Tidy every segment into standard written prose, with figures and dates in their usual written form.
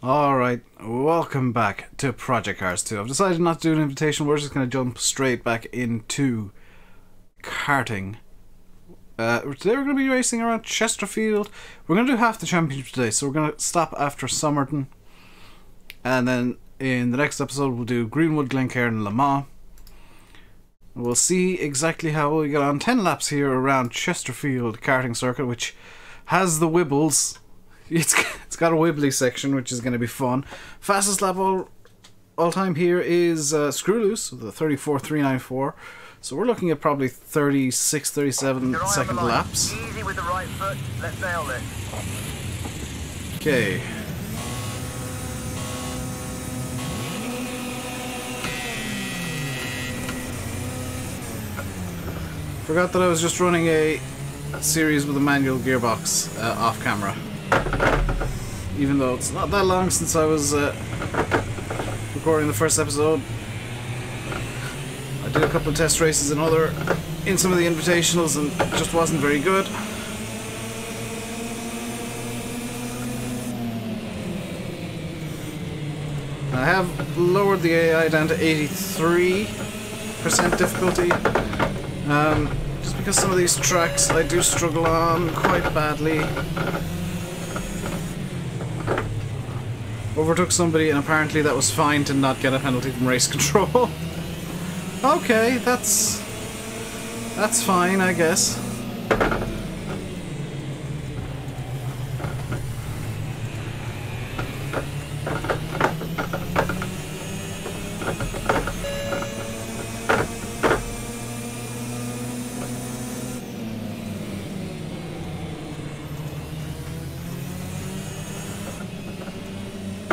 Alright, welcome back to Project Cars 2. I've decided not to do an invitation, we're just going to jump straight back into karting. Today we're going to be racing around Chesterfield. We're going to do half the championship today, so we're going to stop after Somerton. And then in the next episode we'll do Greenwood, Glencairn and Le Mans. We'll see exactly how we get on. 10 laps here around Chesterfield karting circuit, which has the wibbles. It's got a wibbly section, which is going to be fun. Fastest lap all time here is Screw Loose with a 34.394. So we're looking at probably 36, 37 second laps. Easy with the right foot. Let's nail this. Okay. Forgot that I was just running a series with a manual gearbox off camera. Even though it's not that long since I was recording the first episode. I did a couple of test races in some of the invitationals and it just wasn't very good. I have lowered the AI down to 83% difficulty. Just because some of these tracks I do struggle on quite badly. Overtook somebody and apparently that was fine to not get a penalty from race control. Okay, that's fine, I guess.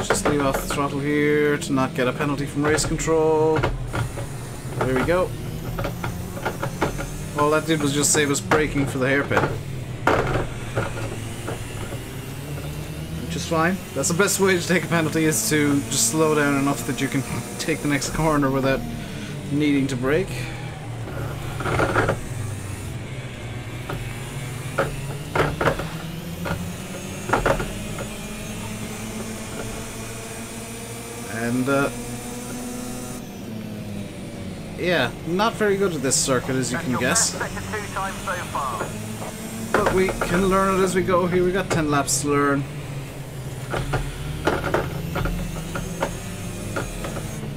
Just leave off the throttle here to not get a penalty from race control. There we go. All that did was just save us braking for the hairpin. Which is fine. That's the best way to take a penalty, is to just slow down enough that you can take the next corner without needing to brake. And, yeah, not very good at this circuit, as you can guess. But we can learn it as we go here. We got 10 laps to learn.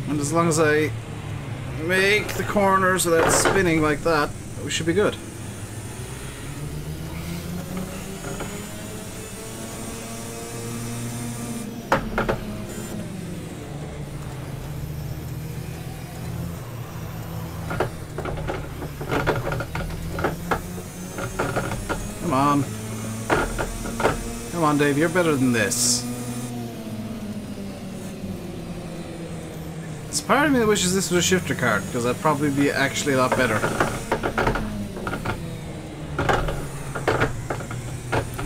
And as long as I make the corners without spinning like that, we should be good. Come on, Dave, you're better than this. It's part of me that wishes this was a shifter kart, because that'd probably be actually a lot better.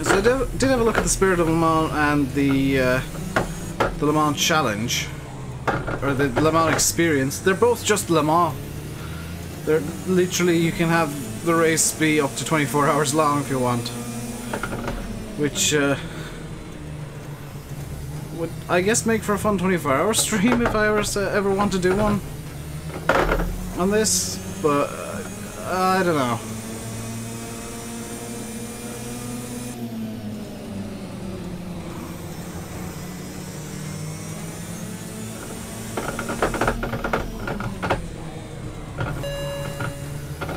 So I did have a look at the Spirit of Le Mans and the Le Mans Challenge, or the Le Mans Experience. They're both just Le Mans. They're literally, you can have the race be up to 24 hours long if you want. Which would, I guess, make for a fun 24-hour stream if I was to ever want to do one on this, but I don't know.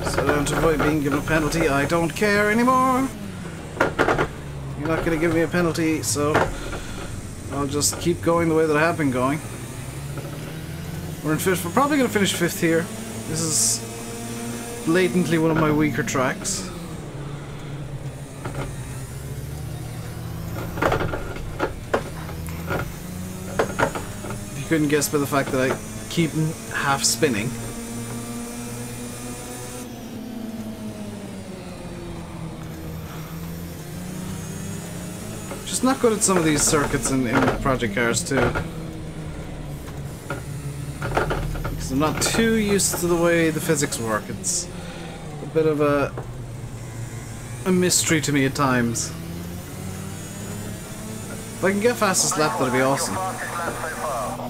So down to avoid being given a penalty, I don't care anymore. You're not going to give me a penalty, so I'll just keep going the way that I have been going. We're in fifth. We're probably going to finish fifth here. This is blatantly one of my weaker tracks. If you couldn't guess by the fact that I keep half spinning. Just not good at some of these circuits in Project Cars 2. Because I'm not too used to the way the physics work. It's a bit of a mystery to me at times. If I can get fastest lap, that'd be awesome. Fastest lap so far.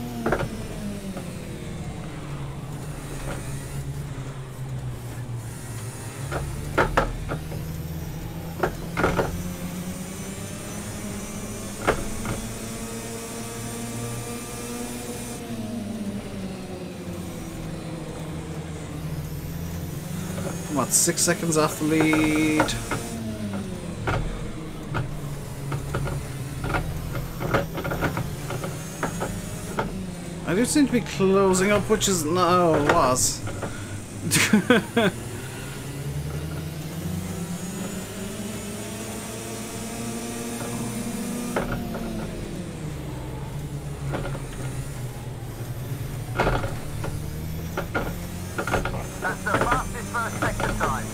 What, 6 seconds off the lead? I do seem to be closing up, which is no, it was. That's the fastest first sector time.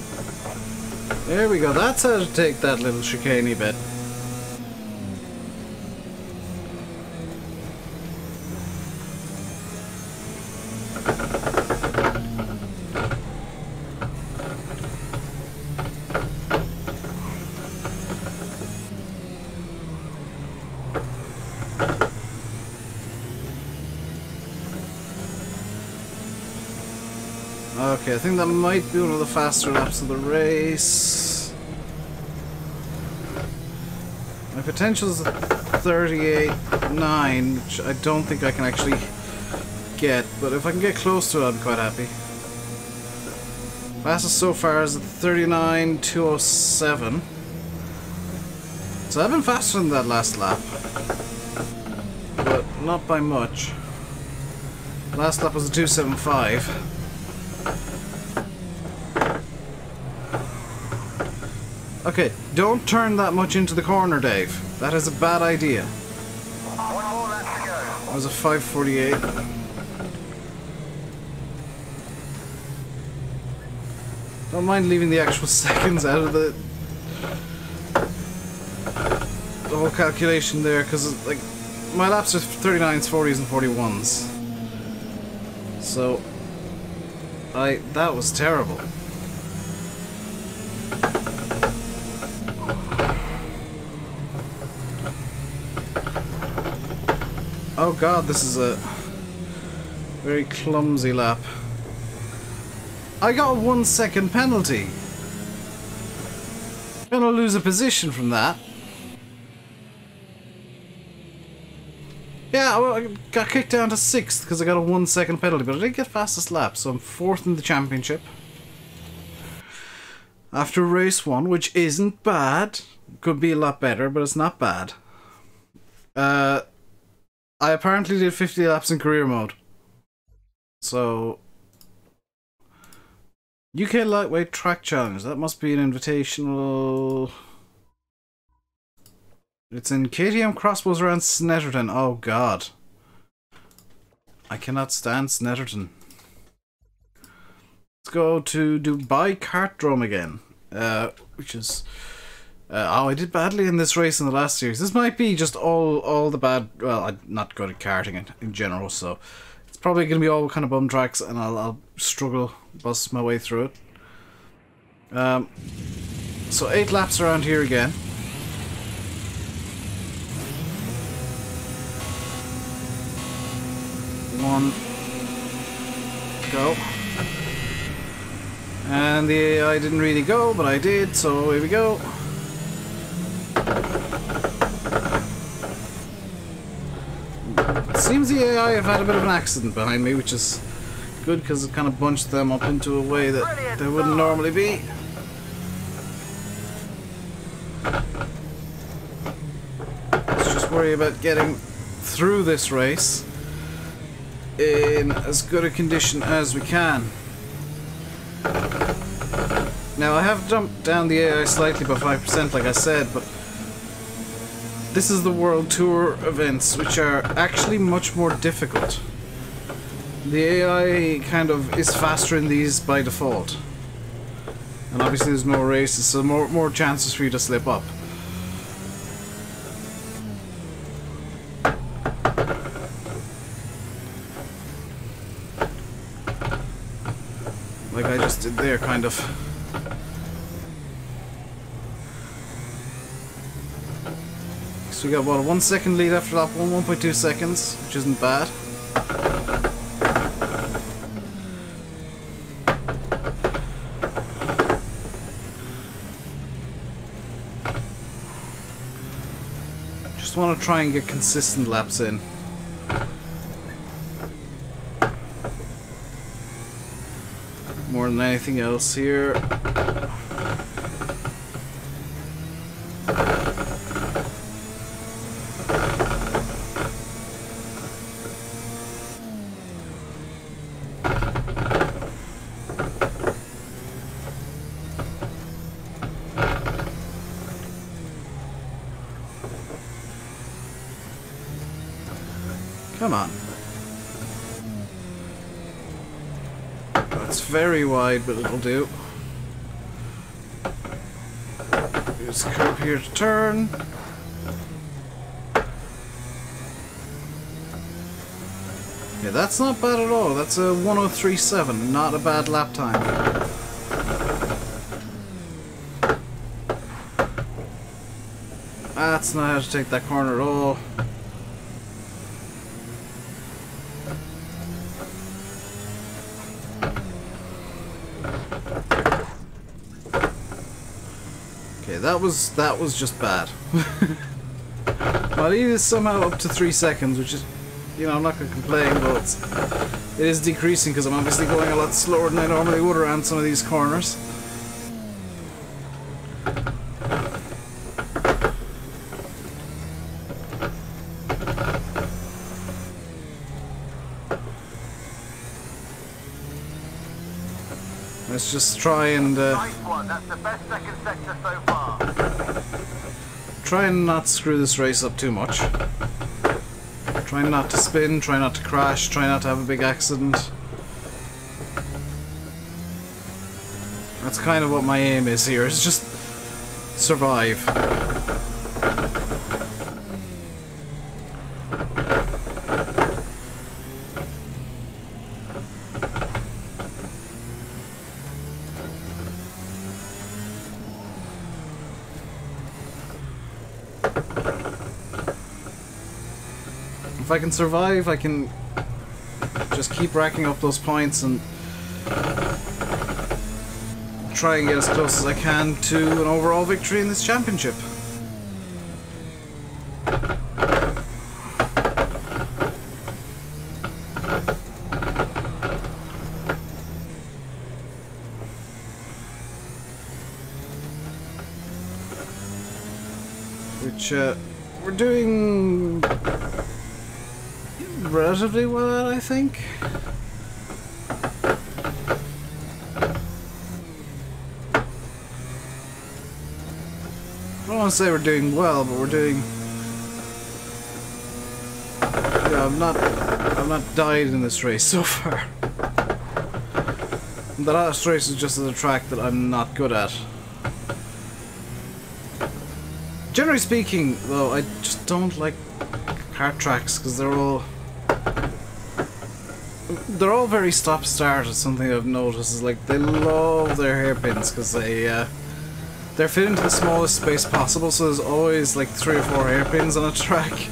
There we go, that's how to take that little chicaney bit. Okay, I think that might be one of the faster laps of the race. My potential is 38.9, which I don't think I can actually get, but if I can get close to it, I'd be quite happy. Fastest so far is at 39.207. So I've been faster than that last lap, but not by much. Last lap was a 2.75. Okay, don't turn that much into the corner, Dave. That is a bad idea. One more lap to go. That was a 5.48. Don't mind leaving the actual seconds out of the whole calculation there, because like my laps are 39s, 40s, and 41s. So that was terrible. Oh god, this is a very clumsy lap. I got a 1 second penalty. I'm gonna lose a position from that. Yeah, well, I got kicked down to 6th because I got a 1 second penalty, but I did get fastest lap, so I'm 4th in the championship. After race 1, which isn't bad. Could be a lot better, but it's not bad. I apparently did 50 laps in career mode. So, UK Lightweight Track Challenge. That must be an invitational. It's in KTM Crossbows around Snetterton. Oh god. I cannot stand Snetterton. Let's go to Dubai Kartdrome again. Which is... oh, I did badly in this race in the last series. This might be just all the bad... Well, I'm not good at karting in general, so... It's probably going to be all kind of bum tracks, and I'll struggle, bust my way through it. So 8 laps around here again. One. Go. And the AI didn't really go, but I did, so here we go. It seems the AI have had a bit of an accident behind me, which is good because it kind of bunched them up into a way that they wouldn't normally be. Let's just worry about getting through this race in as good a condition as we can. Now I have jumped down the AI slightly by 5% like I said, but this is the World Tour events, which are actually much more difficult. The AI kind of is faster in these by default. And obviously there's more races, so more chances for you to slip up. Like I just did there, kind of. So we got what, a 1 second lead after lap 1, 1.2 seconds, which isn't bad. Just want to try and get consistent laps in. More than anything else here. Come on. It's very wide, but it'll do. There's a curb here to turn. Yeah, that's not bad at all. That's a 1:03.7. Not a bad lap time. That's not how to take that corner at all. Okay, that was just bad. My lead is somehow up to 3 seconds, which is, you know, I'm not going to complain, but it is decreasing because I'm obviously going a lot slower than I normally would around some of these corners. Let's just try and Nice one. That's the best second sector so far. try and not screw this race up too much. Try not to spin, try not to crash, try not to have a big accident. That's kind of what my aim is here, is just survive. If I can survive, I can just keep racking up those points and try and get as close as I can to an overall victory in this championship. Which we're doing relatively well, I think. I don't want to say we're doing well, but we're doing. Yeah, I've not died in this race so far. The last race is just at a track that I'm not good at. Generally speaking, though, I just don't like kart tracks because they're all very stop-start. It's something I've noticed. Is like they love their hairpins because they're fit into the smallest space possible. So there's always like 3 or 4 hairpins on a track.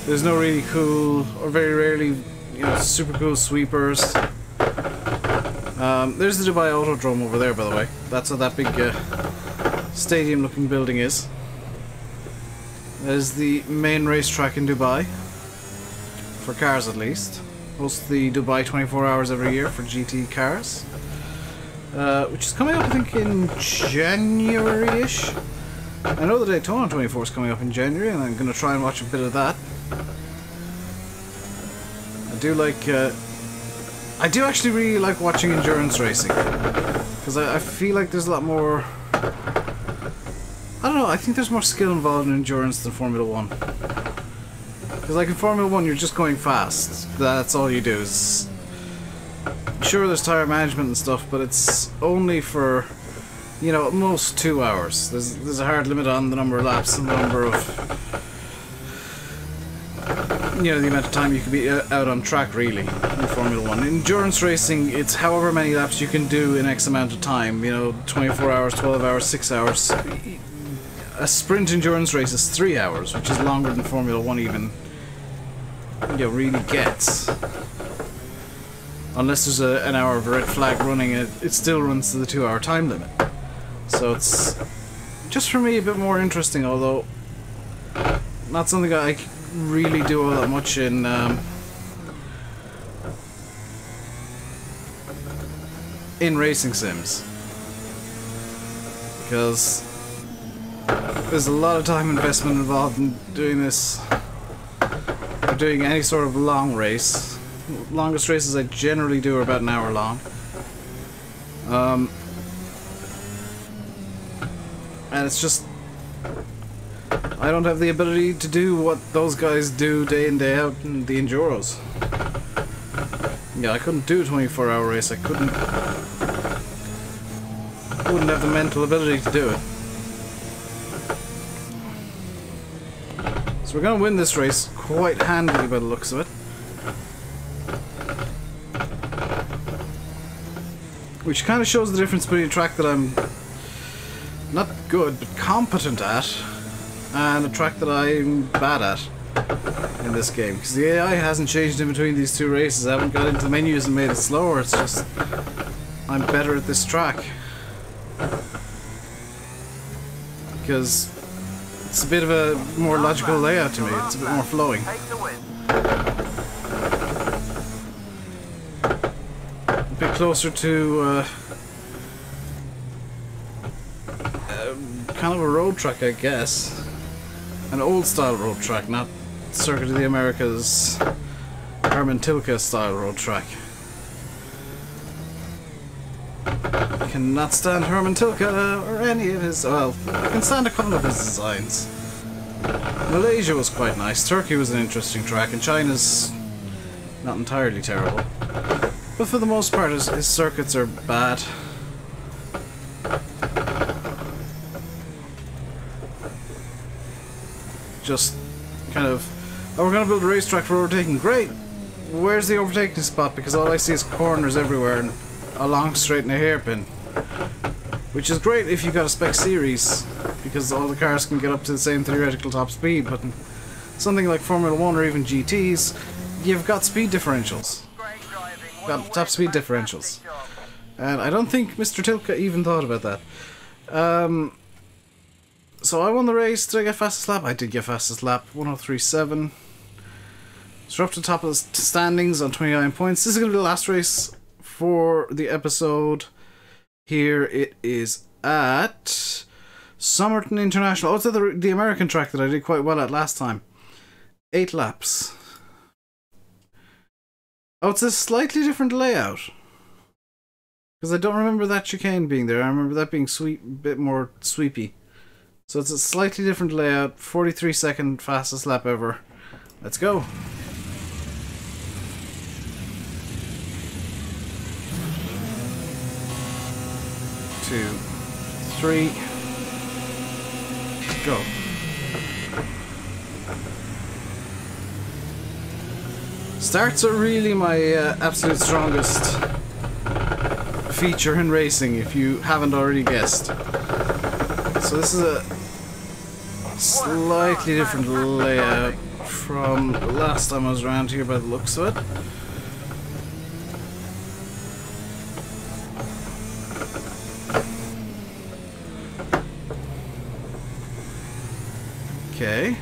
There's no really cool, or very rarely, you know, super cool sweepers. There's the Dubai Autodrome over there, by the way. That's what that big stadium-looking building is. That is the main racetrack in Dubai, for cars at least. Hosts the Dubai 24 hours every year for GT cars, which is coming up, I think, in January-ish. I know the Daytona 24 is coming up in January, and I'm going to try and watch a bit of that. I do actually really like watching endurance racing, because I feel like there's a lot more. I don't know, I think there's more skill involved in endurance than Formula 1. Because like in Formula 1 you're just going fast. That's all you do. Sure, there's tyre management and stuff, but it's only for, you know, at most 2 hours. There's a hard limit on the number of laps and the number of, you know, the amount of time you can be out on track, really, in Formula 1. In endurance racing, it's however many laps you can do in X amount of time. You know, 24 hours, 12 hours, 6 hours. a sprint endurance race is 3 hours, which is longer than Formula 1 even, you know, really gets. Unless there's an hour of a red flag running, it still runs to the 2-hour time limit. So it's just for me a bit more interesting, although not something I really do all that much in racing sims, because there's a lot of time investment involved in doing this, or doing any sort of long race. Longest races I generally do are about an hour long. And it's just, I don't have the ability to do what those guys do day in, day out in the Enduros. Yeah, I couldn't do a 24-hour race. I wouldn't have the mental ability to do it. So we're going to win this race quite handily by the looks of it. Which kind of shows the difference between a track that I'm not good, but competent at, and a track that I'm bad at in this game. Because the AI hasn't changed in between these two races. I haven't got into the menus and made it slower. It's just, I'm better at this track. Because it's a bit of a more logical layout to me. It's a bit more flowing. A bit closer to kind of a road track, I guess. An old style road track, not Circuit of the Americas Herman Tilke style road track. I cannot stand Herman Tilke or any of his, well, I can stand a couple of his designs. Malaysia was quite nice, Turkey was an interesting track, and China's not entirely terrible. But for the most part his circuits are bad. Just kind of, oh, we're going to build a racetrack for overtaking. Great! Where's the overtaking spot? Because all I see is corners everywhere and a long straight and a hairpin. Which is great if you've got a spec series, because all the cars can get up to the same theoretical top speed, but in something like Formula 1 or even GTs, you've got speed differentials. Got top speed differentials. And I don't think Mr. Tilke even thought about that. So I won the race. Did I get fastest lap? I did get fastest lap. 103.7. So we're up to the top of the standings on 29 points. This is going to be the last race for the episode. Here it is at Somerton International. Oh, it's at the American track that I did quite well at last time. 8 laps. Oh, it's a slightly different layout. Because I don't remember that chicane being there. I remember that being a bit more sweepy. So it's a slightly different layout. 43-second fastest lap ever. Let's go. Two, three, go. Starts are really my absolute strongest feature in racing, if you haven't already guessed. So this is a slightly different layout from the last time I was around here by the looks of it. Okay.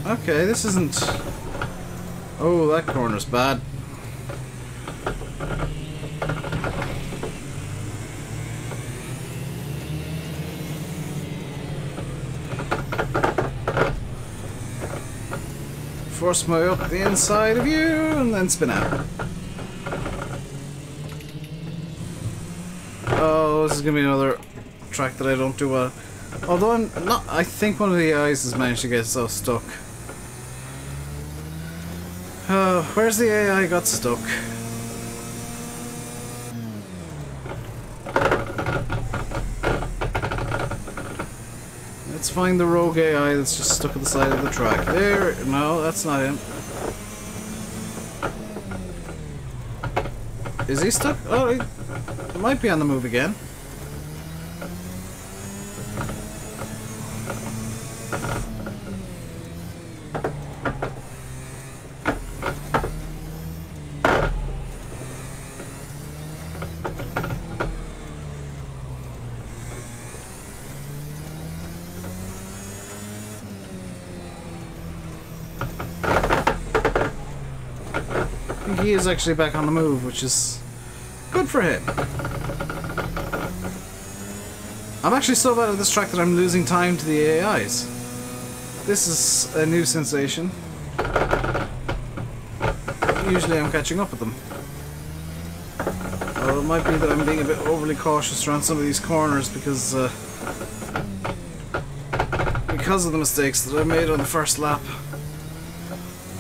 Okay, this isn't... Oh, that corner's bad. Force my way up the inside of you and then spin out. Oh, this is gonna be another track that I don't do well. Although I'm not, I think one of the AIs has managed to get so stuck. Where's the AI got stuck? Let's find the rogue AI that's just stuck at the side of the track. There, no, that's not him. Is he stuck? Oh, he might be on the move again. He is actually back on the move, which is good for him. I'm actually so bad at this track that I'm losing time to the AIs. This is a new sensation. Usually I'm catching up with them. Well, it might be that I'm being a bit overly cautious around some of these corners because of the mistakes that I made on the first lap.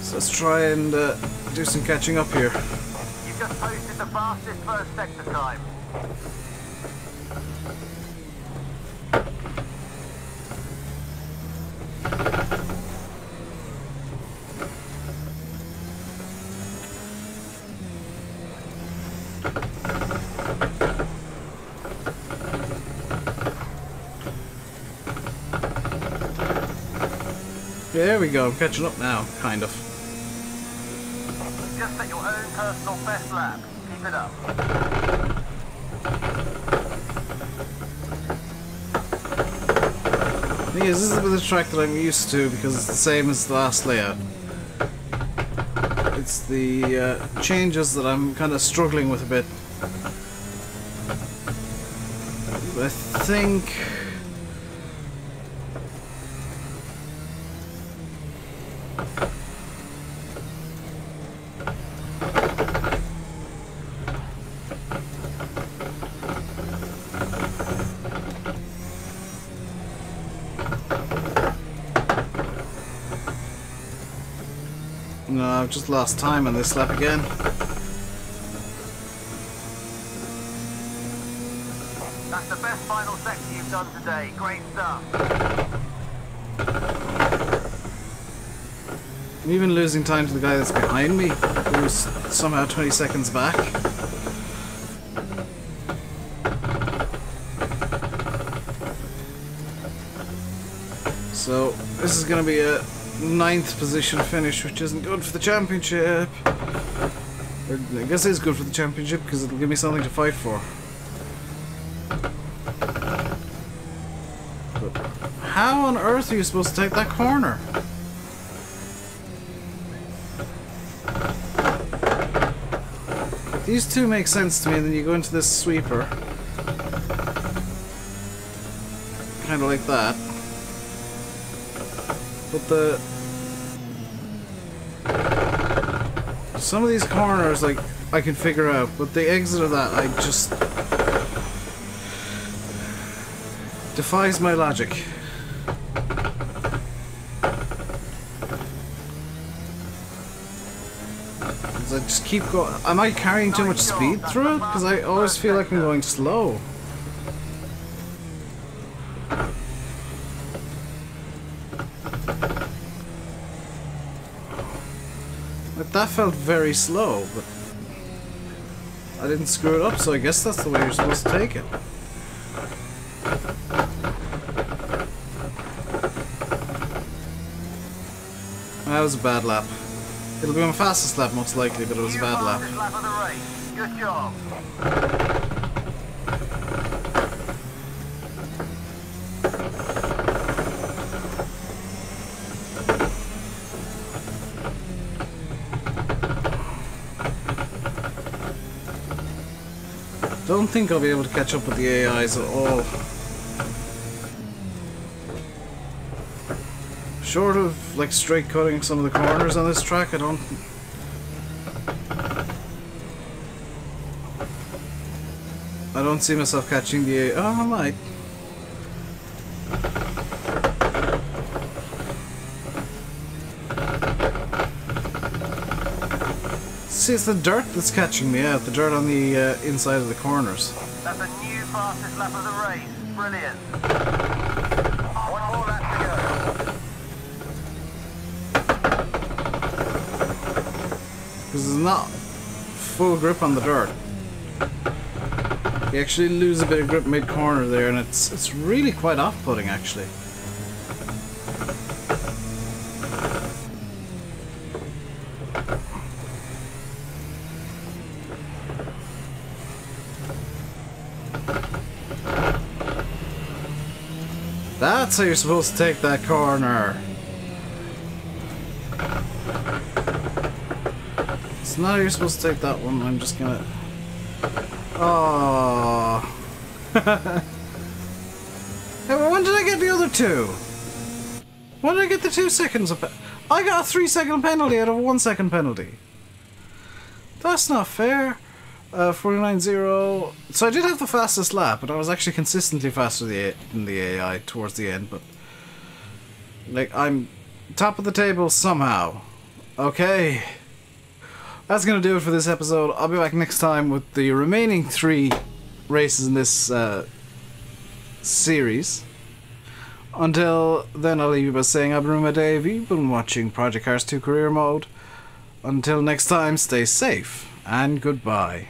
So let's try and do some catching up here. You've just posted the fastest first sector time. There we go, I'm catching up now, kind of. Just set your own personal best lap. Keep it up. The thing is, this is a bit of a track that I'm used to because it's the same as the last layout. It's the changes that I'm kind of struggling with a bit. I think... No, I've just lost time on this lap again. That's the best final sector you've done today. Great stuff. I'm even losing time to the guy that's behind me, who's somehow 20 seconds back. So, this is going to be a 9th position finish, which isn't good for the championship. Or, I guess it is good for the championship because it'll give me something to fight for. But how on earth are you supposed to take that corner? These two make sense to me, and then you go into this sweeper. Kind of like that. But some of these corners, like, I can figure out, but the exit of that, I just... defies my logic. I just keep going. Am I carrying too much speed through it? Because I always feel like I'm going slow. Like, that felt very slow, but I didn't screw it up, so I guess that's the way you're supposed to take it. That was a bad lap. It'll be my fastest lap most likely, but it was a bad lap. Lap of the race. Good job. Don't think I'll be able to catch up with the AIs at all. Short of, like, straight cutting some of the corners on this track, I don't see myself catching the AI. Oh, I might. See, it's the dirt that's catching me out, the dirt on the inside of the corners. That's a new fastest lap of the race. Brilliant. One more lap to go. Because there's not full grip on the dirt. You actually lose a bit of grip mid-corner there, and it's really quite off-putting, actually. That's how you're supposed to take that corner. So now you're supposed to take that one. I'm just gonna. Oh. Hey, but when did I get the other two? When did I get the 2 seconds of? I got a 3-second penalty out of a 1-second penalty. That's not fair. 49.0. So I did have the fastest lap, but I was actually consistently faster than the AI towards the end. But like, I'm top of the table somehow. Okay. That's gonna do it for this episode. I'll be back next time with the remaining 3 races in this series. Until then, I'll leave you by saying I've been RainbowDave. You've been watching Project Cars 2 Career Mode. Until next time, stay safe and goodbye.